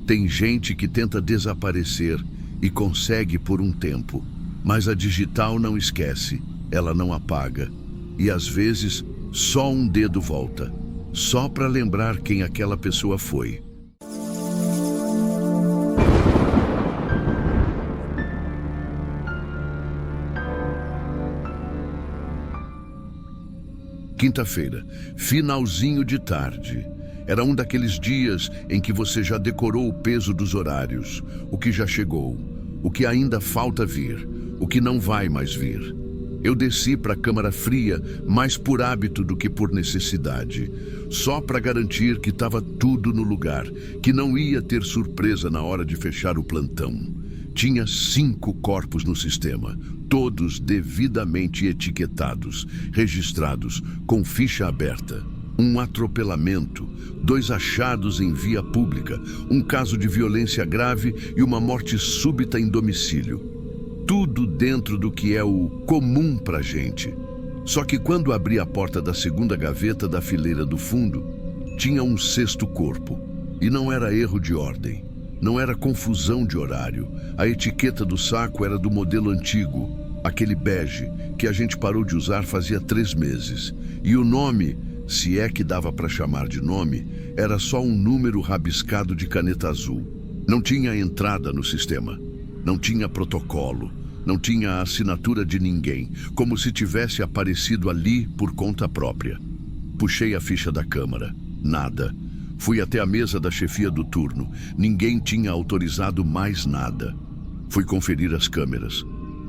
Tem gente que tenta desaparecer e consegue por um tempo, mas a digital não esquece, ela não apaga. E às vezes, só um dedo volta, só para lembrar quem aquela pessoa foi. Quinta-feira, finalzinho de tarde. Era um daqueles dias em que você já decorou o peso dos horários, o que já chegou, o que ainda falta vir, o que não vai mais vir. Eu desci para a câmara fria mais por hábito do que por necessidade, só para garantir que estava tudo no lugar, que não ia ter surpresa na hora de fechar o plantão. Tinha 5 corpos no sistema, todos devidamente etiquetados, registrados, com ficha aberta. Um atropelamento, 2 achados em via pública, um caso de violência grave e uma morte súbita em domicílio. Tudo dentro do que é o comum pra gente. Só que quando abri a porta da segunda gaveta da fileira do fundo, tinha um 6º corpo. E não era erro de ordem, não era confusão de horário. A etiqueta do saco era do modelo antigo, aquele bege, que a gente parou de usar fazia 3 meses. E o nome, se é que dava para chamar de nome, era só um número rabiscado de caneta azul. Não tinha entrada no sistema, não tinha protocolo, não tinha a assinatura de ninguém, como se tivesse aparecido ali por conta própria. Puxei a ficha da câmara, nada. Fui até a mesa da chefia do turno, ninguém tinha autorizado mais nada. Fui conferir as câmeras.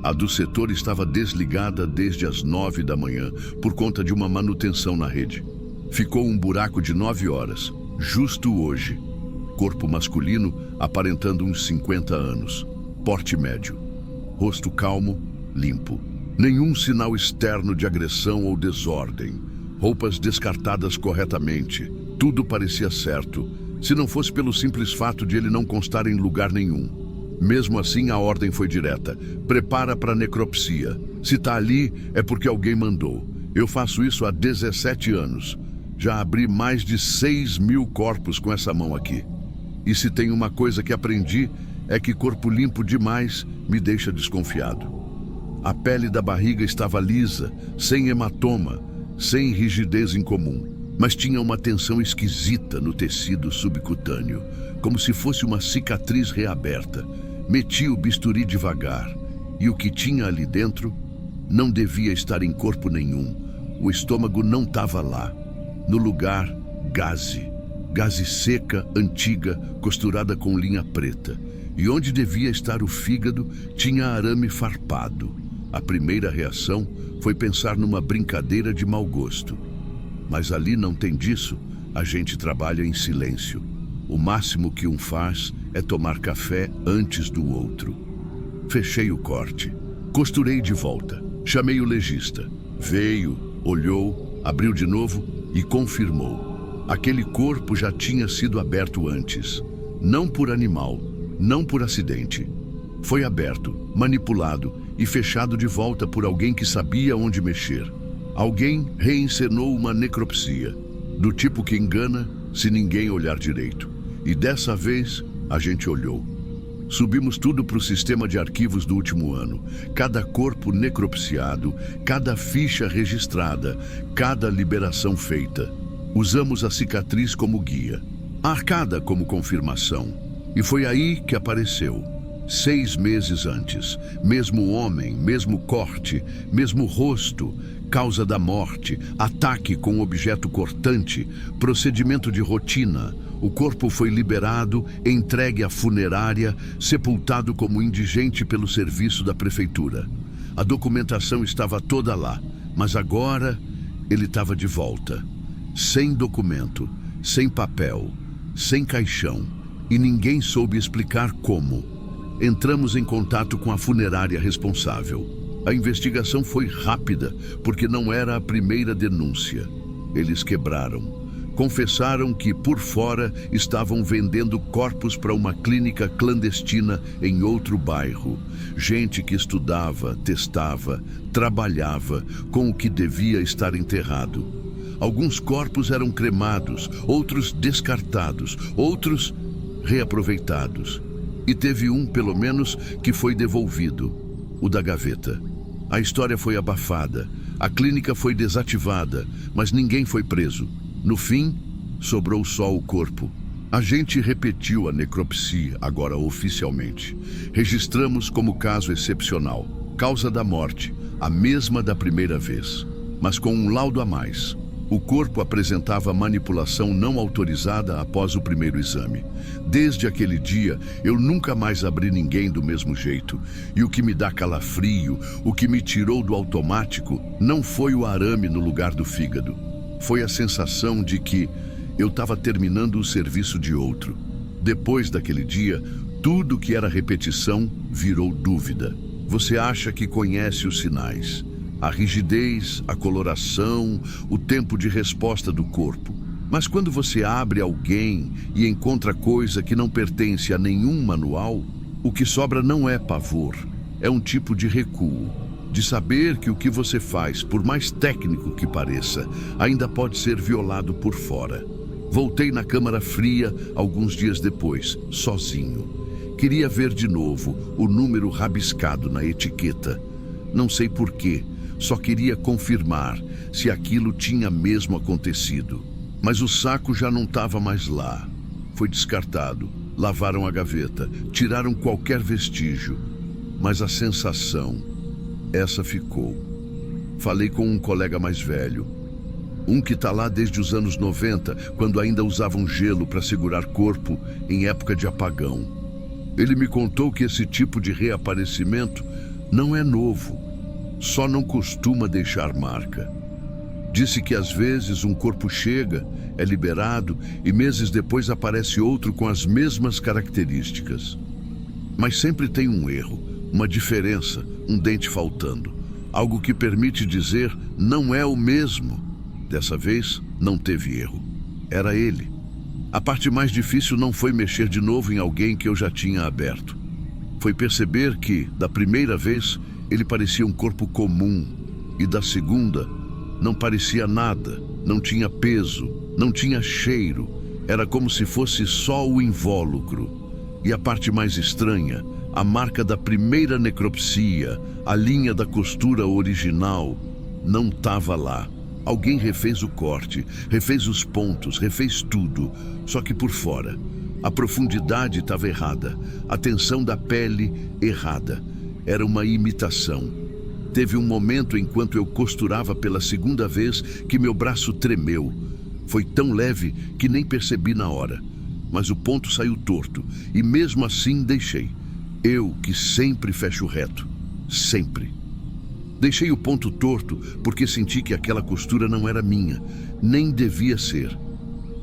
A do setor estava desligada desde as 9 da manhã, por conta de uma manutenção na rede. Ficou um buraco de 9 horas, justo hoje. Corpo masculino, aparentando uns 50 anos. Porte médio. Rosto calmo, limpo. Nenhum sinal externo de agressão ou desordem. Roupas descartadas corretamente. Tudo parecia certo, se não fosse pelo simples fato de ele não constar em lugar nenhum. Mesmo assim, a ordem foi direta. Prepara para necropsia. Se tá ali, é porque alguém mandou. Eu faço isso há 17 anos. Já abri mais de 6.000 corpos com essa mão aqui. E se tem uma coisa que aprendi, é que corpo limpo demais me deixa desconfiado. A pele da barriga estava lisa, sem hematoma, sem rigidez incomum. Mas tinha uma tensão esquisita no tecido subcutâneo, como se fosse uma cicatriz reaberta. Meti o bisturi devagar, e o que tinha ali dentro não devia estar em corpo nenhum. O estômago não estava lá. No lugar, gaze. Gaze seca, antiga, costurada com linha preta. E onde devia estar o fígado, tinha arame farpado. A primeira reação foi pensar numa brincadeira de mau gosto. Mas ali não tem disso, a gente trabalha em silêncio. O máximo que um faz é tomar café antes do outro. Fechei o corte, costurei de volta, chamei o legista. Veio, olhou, abriu de novo e confirmou. Aquele corpo já tinha sido aberto antes. Não por animal, não por acidente. Foi aberto, manipulado e fechado de volta por alguém que sabia onde mexer. Alguém reencenou uma necropsia, do tipo que engana se ninguém olhar direito. E dessa vez, a gente olhou. Subimos tudo para o sistema de arquivos do último ano. Cada corpo necropsiado, cada ficha registrada, cada liberação feita. Usamos a cicatriz como guia, a arcada como confirmação. E foi aí que apareceu. 6 meses antes, mesmo homem, mesmo corte, mesmo rosto, causa da morte, ataque com objeto cortante, procedimento de rotina. O corpo foi liberado, entregue à funerária, sepultado como indigente pelo serviço da prefeitura. A documentação estava toda lá, mas agora ele estava de volta. Sem documento, sem papel, sem caixão, e ninguém soube explicar como. Entramos em contato com a funerária responsável. A investigação foi rápida, porque não era a primeira denúncia. Eles quebraram. Confessaram que, por fora, estavam vendendo corpos para uma clínica clandestina em outro bairro. Gente que estudava, testava, trabalhava com o que devia estar enterrado. Alguns corpos eram cremados, outros descartados, outros reaproveitados. E teve um, pelo menos, que foi devolvido, o da gaveta. A história foi abafada, a clínica foi desativada, mas ninguém foi preso. No fim, sobrou só o corpo. A gente repetiu a necropsia, agora oficialmente. Registramos como caso excepcional. Causa da morte, a mesma da primeira vez, mas com um laudo a mais. O corpo apresentava manipulação não autorizada após o primeiro exame. Desde aquele dia, eu nunca mais abri ninguém do mesmo jeito. E o que me dá calafrio, o que me tirou do automático, não foi o arame no lugar do fígado. Foi a sensação de que eu estava terminando o serviço de outro. Depois daquele dia, tudo que era repetição virou dúvida. Você acha que conhece os sinais. A rigidez, a coloração, o tempo de resposta do corpo. Mas quando você abre alguém e encontra coisa que não pertence a nenhum manual, o que sobra não é pavor, é um tipo de recuo. De saber que o que você faz, por mais técnico que pareça, ainda pode ser violado por fora. Voltei na câmara fria alguns dias depois, sozinho. Queria ver de novo o número rabiscado na etiqueta. Não sei porquê. Só queria confirmar se aquilo tinha mesmo acontecido. Mas o saco já não estava mais lá. Foi descartado. Lavaram a gaveta. Tiraram qualquer vestígio. Mas a sensação, essa ficou. Falei com um colega mais velho. Um que está lá desde os anos 90, quando ainda usavam gelo para segurar corpo em época de apagão. Ele me contou que esse tipo de reaparecimento não é novo. Só não costuma deixar marca. Disse que às vezes um corpo chega, é liberado e meses depois aparece outro com as mesmas características. Mas sempre tem um erro, uma diferença, um dente faltando. Algo que permite dizer não é o mesmo. Dessa vez não teve erro. Era ele. A parte mais difícil não foi mexer de novo em alguém que eu já tinha aberto. Foi perceber que, da primeira vez, ele parecia um corpo comum, e da segunda, não parecia nada, não tinha peso, não tinha cheiro, era como se fosse só o invólucro. E a parte mais estranha, a marca da primeira necropsia, a linha da costura original, não estava lá. Alguém refez o corte, refez os pontos, refez tudo, só que por fora. A profundidade estava errada, a tensão da pele errada. Era uma imitação. Teve um momento enquanto eu costurava pela segunda vez que meu braço tremeu. Foi tão leve que nem percebi na hora. Mas o ponto saiu torto e mesmo assim deixei. Eu que sempre fecho reto. Sempre. Deixei o ponto torto porque senti que aquela costura não era minha, nem devia ser.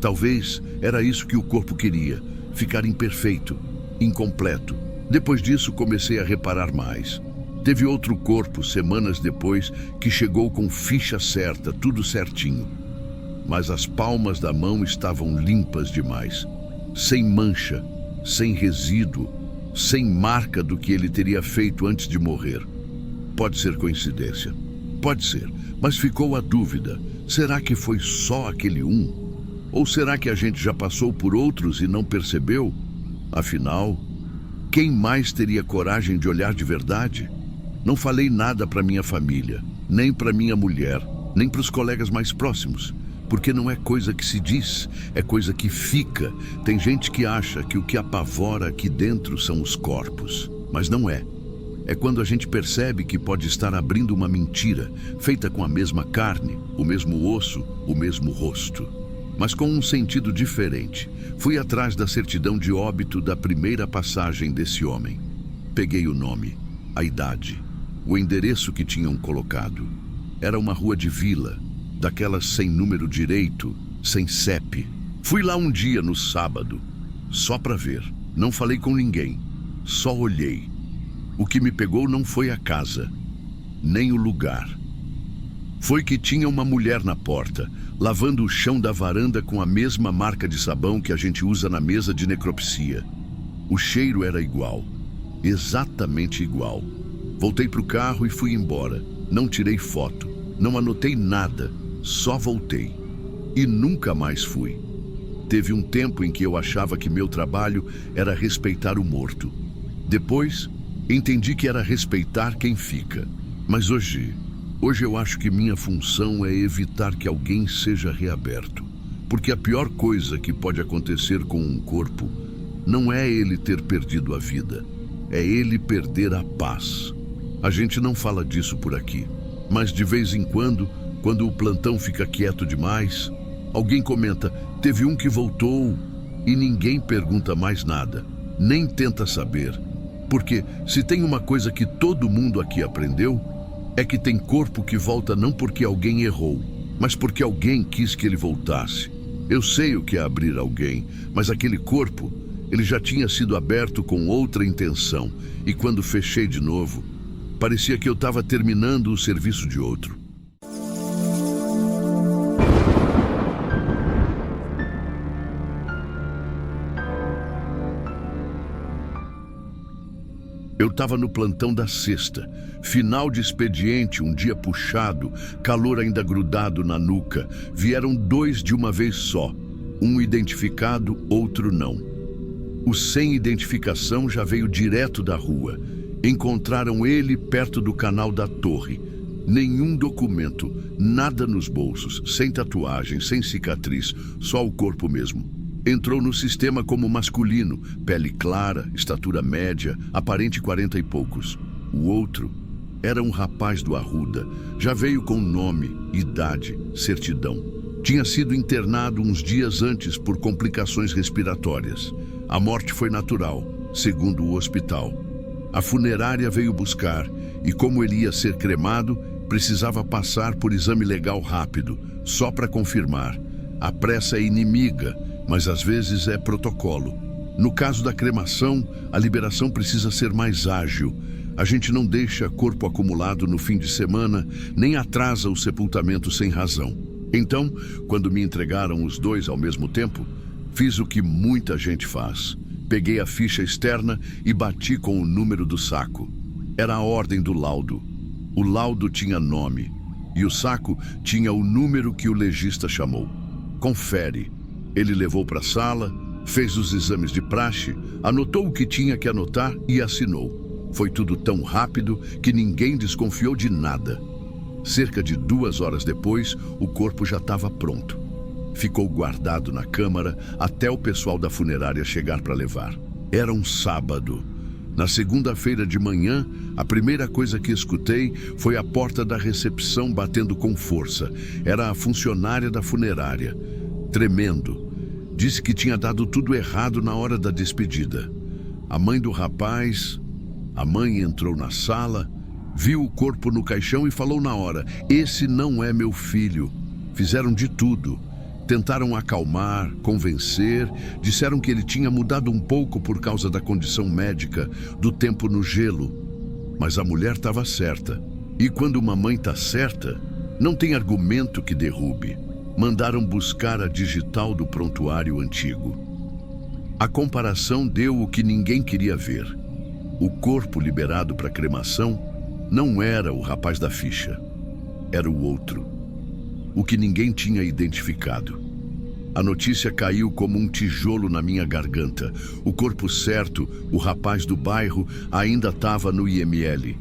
Talvez era isso que o corpo queria, ficar imperfeito, incompleto. Depois disso, comecei a reparar mais. Teve outro corpo, semanas depois, que chegou com ficha certa, tudo certinho. Mas as palmas da mão estavam limpas demais. Sem mancha, sem resíduo, sem marca do que ele teria feito antes de morrer. Pode ser coincidência. Pode ser, mas ficou a dúvida. Será que foi só aquele um? Ou será que a gente já passou por outros e não percebeu? Afinal, quem mais teria coragem de olhar de verdade? Não falei nada para minha família, nem para minha mulher, nem para os colegas mais próximos, porque não é coisa que se diz, é coisa que fica. Tem gente que acha que o que apavora aqui dentro são os corpos, mas não é. É quando a gente percebe que pode estar abrindo uma mentira, feita com a mesma carne, o mesmo osso, o mesmo rosto. Mas com um sentido diferente. Fui atrás da certidão de óbito da primeira passagem desse homem. Peguei o nome, a idade, o endereço que tinham colocado. Era uma rua de vila, daquelas sem número direito, sem CEP. Fui lá um dia no sábado, só para ver. Não falei com ninguém, só olhei. O que me pegou não foi a casa, nem o lugar. Foi que tinha uma mulher na porta, lavando o chão da varanda com a mesma marca de sabão que a gente usa na mesa de necropsia. O cheiro era igual, exatamente igual. Voltei para o carro e fui embora. Não tirei foto, não anotei nada, só voltei. E nunca mais fui. Teve um tempo em que eu achava que meu trabalho era respeitar o morto. Depois, entendi que era respeitar quem fica. Mas hoje eu acho que minha função é evitar que alguém seja reaberto. Porque a pior coisa que pode acontecer com um corpo não é ele ter perdido a vida, é ele perder a paz. A gente não fala disso por aqui, mas de vez em quando o plantão fica quieto demais, alguém comenta, teve um que voltou, e ninguém pergunta mais nada, nem tenta saber. Porque se tem uma coisa que todo mundo aqui aprendeu, é que tem corpo que volta não porque alguém errou, mas porque alguém quis que ele voltasse. Eu sei o que é abrir alguém, mas aquele corpo, ele já tinha sido aberto com outra intenção, e quando fechei de novo, parecia que eu estava terminando o serviço de outro. Eu estava no plantão da sexta, final de expediente, um dia puxado, calor ainda grudado na nuca. Vieram 2 de uma vez só, um identificado, outro não. O sem identificação já veio direto da rua. Encontraram ele perto do canal da torre. Nenhum documento, nada nos bolsos, sem tatuagem, sem cicatriz, só o corpo mesmo. Entrou no sistema como masculino, pele clara, estatura média, aparente 40 e poucos. O outro era um rapaz do Arruda, já veio com nome, idade, certidão. Tinha sido internado uns dias antes por complicações respiratórias. A morte foi natural, segundo o hospital. A funerária veio buscar e, como ele ia ser cremado, precisava passar por exame legal rápido, só para confirmar. A pressa é inimiga, mas às vezes é protocolo. No caso da cremação, a liberação precisa ser mais ágil. A gente não deixa corpo acumulado no fim de semana, nem atrasa o sepultamento sem razão. Então, quando me entregaram os 2 ao mesmo tempo, fiz o que muita gente faz. Peguei a ficha externa e bati com o número do saco. Era a ordem do laudo. O laudo tinha nome, e o saco tinha o número que o legista chamou. Confere. Ele levou para a sala, fez os exames de praxe, anotou o que tinha que anotar e assinou. Foi tudo tão rápido que ninguém desconfiou de nada. Cerca de 2 horas depois, o corpo já estava pronto. Ficou guardado na câmara até o pessoal da funerária chegar para levar. Era um sábado. Na segunda-feira de manhã, a primeira coisa que escutei foi a porta da recepção batendo com força. Era a funcionária da funerária. Tremendo. Disse que tinha dado tudo errado na hora da despedida. A mãe do rapaz, a mãe entrou na sala, viu o corpo no caixão e falou na hora, esse não é meu filho. Fizeram de tudo. Tentaram acalmar, convencer, disseram que ele tinha mudado um pouco por causa da condição médica, do tempo no gelo. Mas a mulher estava certa. E quando uma mãe está certa, não tem argumento que derrube. Mandaram buscar a digital do prontuário antigo. A comparação deu o que ninguém queria ver. O corpo liberado para cremação não era o rapaz da ficha. Era o outro. O que ninguém tinha identificado. A notícia caiu como um tijolo na minha garganta. O corpo certo, o rapaz do bairro, ainda estava no IML.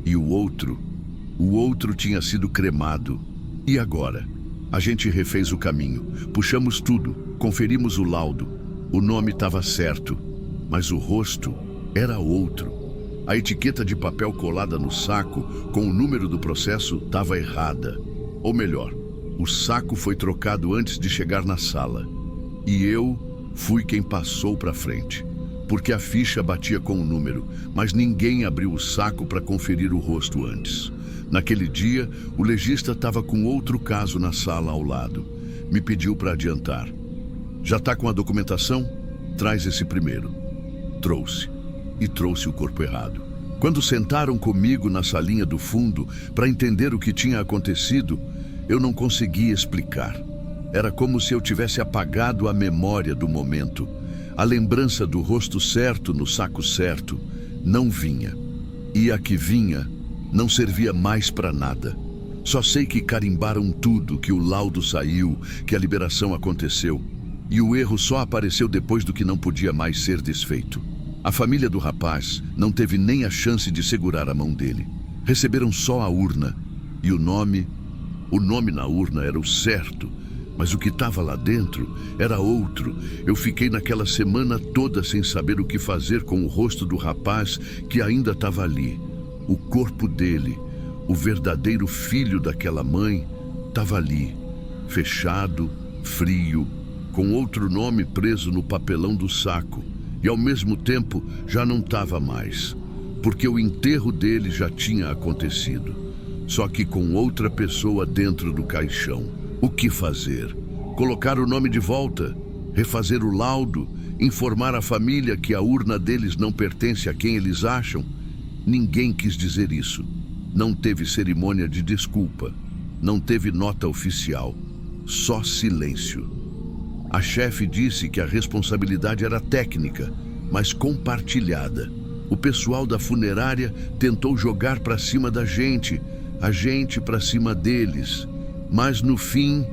E o outro tinha sido cremado. E agora? A gente refez o caminho, puxamos tudo, conferimos o laudo. O nome estava certo, mas o rosto era outro. A etiqueta de papel colada no saco com o número do processo estava errada. Ou melhor, o saco foi trocado antes de chegar na sala. E eu fui quem passou para frente, porque a ficha batia com o número, mas ninguém abriu o saco para conferir o rosto antes. Naquele dia, o legista estava com outro caso na sala ao lado. Me pediu para adiantar. Já está com a documentação? Traz esse primeiro. Trouxe. E trouxe o corpo errado. Quando sentaram comigo na salinha do fundo para entender o que tinha acontecido, eu não conseguia explicar. Era como se eu tivesse apagado a memória do momento. A lembrança do rosto certo no saco certo não vinha. E a que vinha não servia mais para nada. Só sei que carimbaram tudo, que o laudo saiu, que a liberação aconteceu. E o erro só apareceu depois do que não podia mais ser desfeito. A família do rapaz não teve nem a chance de segurar a mão dele. Receberam só a urna. E o nome na urna era o certo, mas o que estava lá dentro era outro. Eu fiquei naquela semana toda sem saber o que fazer com o rosto do rapaz que ainda estava ali. O corpo dele, o verdadeiro filho daquela mãe, estava ali, fechado, frio, com outro nome preso no papelão do saco. E ao mesmo tempo já não estava mais, porque o enterro dele já tinha acontecido. Só que com outra pessoa dentro do caixão. O que fazer? Colocar o nome de volta? Refazer o laudo? Informar a família que a urna deles não pertence a quem eles acham? Ninguém quis dizer isso. Não teve cerimônia de desculpa. Não teve nota oficial. Só silêncio. A chefe disse que a responsabilidade era técnica, mas compartilhada. O pessoal da funerária tentou jogar para cima da gente, a gente para cima deles. Mas no fim,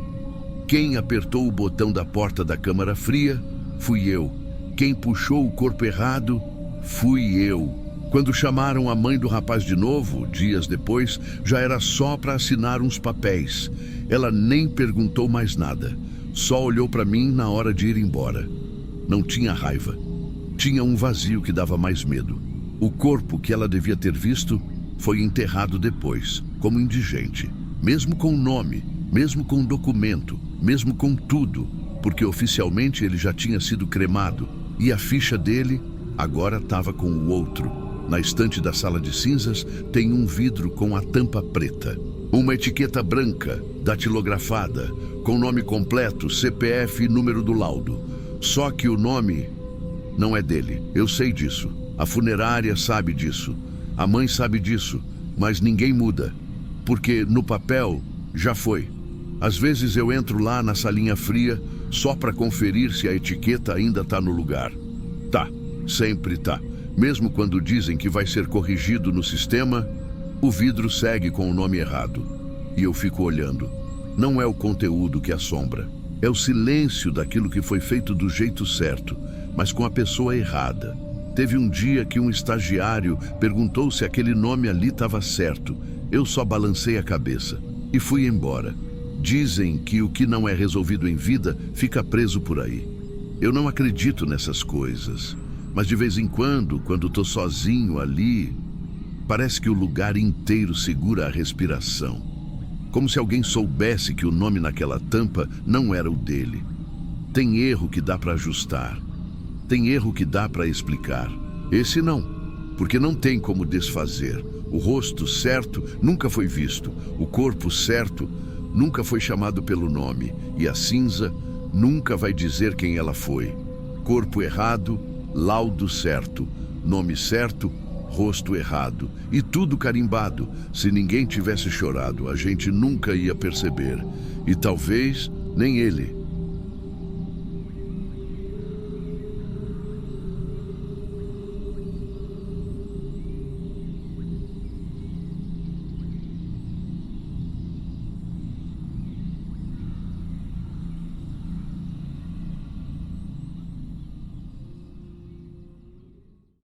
quem apertou o botão da porta da câmara fria fui eu. Quem puxou o corpo errado fui eu. Quando chamaram a mãe do rapaz de novo, dias depois, já era só para assinar uns papéis. Ela nem perguntou mais nada. Só olhou para mim na hora de ir embora. Não tinha raiva. Tinha um vazio que dava mais medo. O corpo que ela devia ter visto foi enterrado depois, como indigente. Mesmo com nome, mesmo com documento, mesmo com tudo. Porque oficialmente ele já tinha sido cremado. E a ficha dele agora estava com o outro. Na estante da sala de cinzas tem um vidro com a tampa preta. Uma etiqueta branca, datilografada, com nome completo, CPF e número do laudo. Só que o nome não é dele. Eu sei disso. A funerária sabe disso. A mãe sabe disso. Mas ninguém muda. Porque no papel já foi. Às vezes eu entro lá na salinha fria só para conferir se a etiqueta ainda está no lugar. Tá, sempre tá. Mesmo quando dizem que vai ser corrigido no sistema, o vidro segue com o nome errado. E eu fico olhando. Não é o conteúdo que assombra. É o silêncio daquilo que foi feito do jeito certo, mas com a pessoa errada. Teve um dia que um estagiário perguntou se aquele nome ali estava certo. Eu só balancei a cabeça e fui embora. Dizem que o que não é resolvido em vida fica preso por aí. Eu não acredito nessas coisas. Mas de vez em quando tô sozinho ali, parece que o lugar inteiro segura a respiração. Como se alguém soubesse que o nome naquela tampa não era o dele. Tem erro que dá para ajustar. Tem erro que dá para explicar. Esse não, porque não tem como desfazer. O rosto certo nunca foi visto. O corpo certo nunca foi chamado pelo nome. E a cinza nunca vai dizer quem ela foi. Corpo errado, laudo certo, nome certo, rosto errado. E tudo carimbado. Se ninguém tivesse chorado, a gente nunca ia perceber. E talvez nem ele.